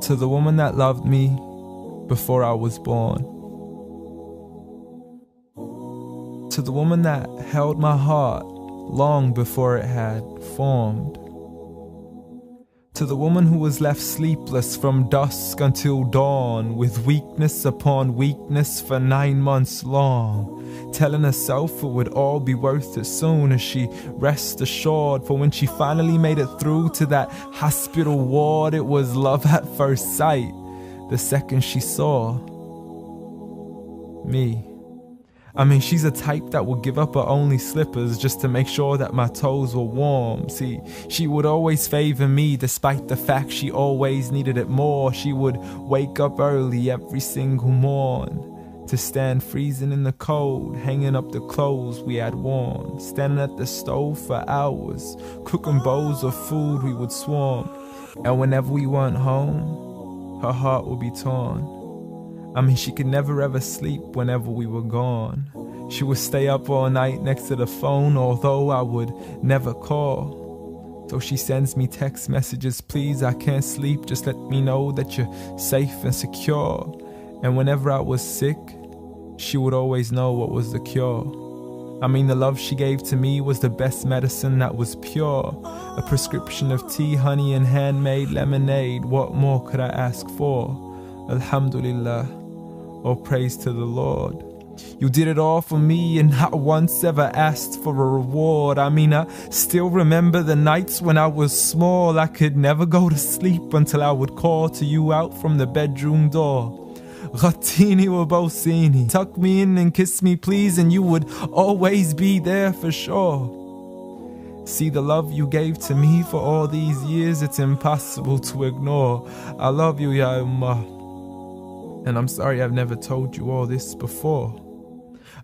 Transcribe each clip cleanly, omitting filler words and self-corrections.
To the woman that loved me before I was born. To the woman that held my heart long before it had formed. To the woman who was left sleepless from dusk until dawn, with weakness upon weakness for 9 months long, telling herself it would all be worth it soon as she rest assured. For when she finally made it through to that hospital ward, it was love at first sight the second she saw me. I mean, she's a type that would give up her only slippers just to make sure that my toes were warm. See, she would always favor me despite the fact she always needed it more. She would wake up early every single morn to stand freezing in the cold, hanging up the clothes we had worn, standing at the stove for hours, cooking bowls of food we would swarm. And whenever we weren't home, her heart would be torn. I mean, she could never ever sleep whenever we were gone. She would stay up all night next to the phone, although I would never call. Though she sends me text messages, please, I can't sleep, just let me know that you're safe and secure. And whenever I was sick, she would always know what was the cure. I mean, the love she gave to me was the best medicine that was pure. A prescription of tea, honey, and handmade lemonade. What more could I ask for? Alhamdulillah, all praise to the Lord. You did it all for me and not once ever asked for a reward. I mean, I still remember the nights when I was small. I could never go to sleep until I would call to you out from the bedroom door. Ghatini wa bawsini, tuck me in and kiss me please, and you would always be there for sure. See the love you gave to me for all these years, it's impossible to ignore. I love you, Ya Ummah. And I'm sorry I've never told you all this before.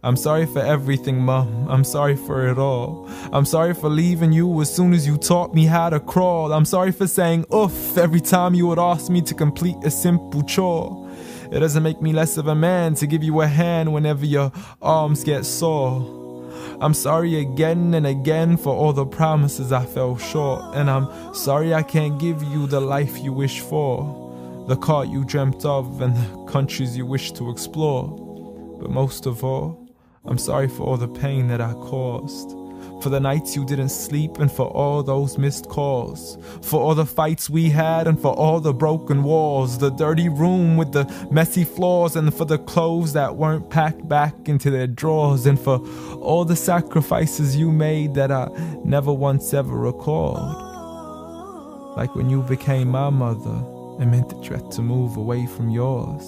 I'm sorry for everything, Mum. I'm sorry for it all. I'm sorry for leaving you as soon as you taught me how to crawl. I'm sorry for saying oof every time you would ask me to complete a simple chore. It doesn't make me less of a man to give you a hand whenever your arms get sore. I'm sorry again and again for all the promises I fell short. And I'm sorry I can't give you the life you wish for, the car you dreamt of and the countries you wish to explore. But most of all, I'm sorry for all the pain that I caused, for the nights you didn't sleep and for all those missed calls, for all the fights we had and for all the broken walls, the dirty room with the messy floors, and for the clothes that weren't packed back into their drawers, and for all the sacrifices you made that I never once ever recalled. Like when you became my mother, it meant that you had to move away from yours.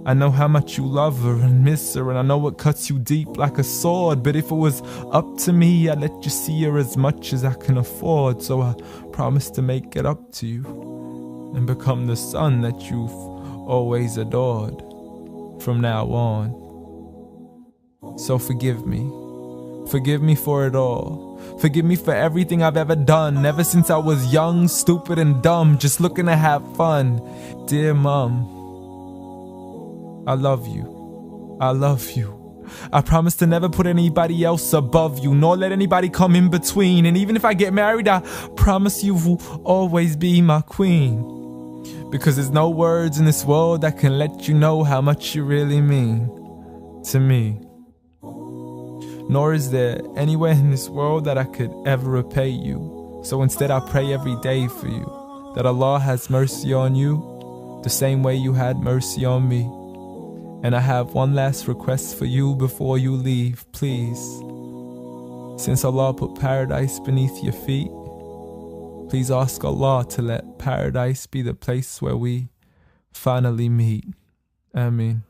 I know how much you love her and miss her, and I know it cuts you deep like a sword. But if it was up to me, I'd let you see her as much as I can afford. So I promise to make it up to you and become the son that you've always adored from now on. So forgive me. Forgive me for it all. Forgive me for everything I've ever done, ever since I was young, stupid and dumb, just looking to have fun. Dear Mom, I love you. I love you. I promise to never put anybody else above you, nor let anybody come in between. And even if I get married, I promise you will always be my queen. Because there's no words in this world that can let you know how much you really mean to me. Nor is there anywhere in this world that I could ever repay you. So instead I pray every day for you, that Allah has mercy on you the same way you had mercy on me. And I have one last request for you before you leave, please. Since Allah put paradise beneath your feet, please ask Allah to let paradise be the place where we finally meet. Ameen.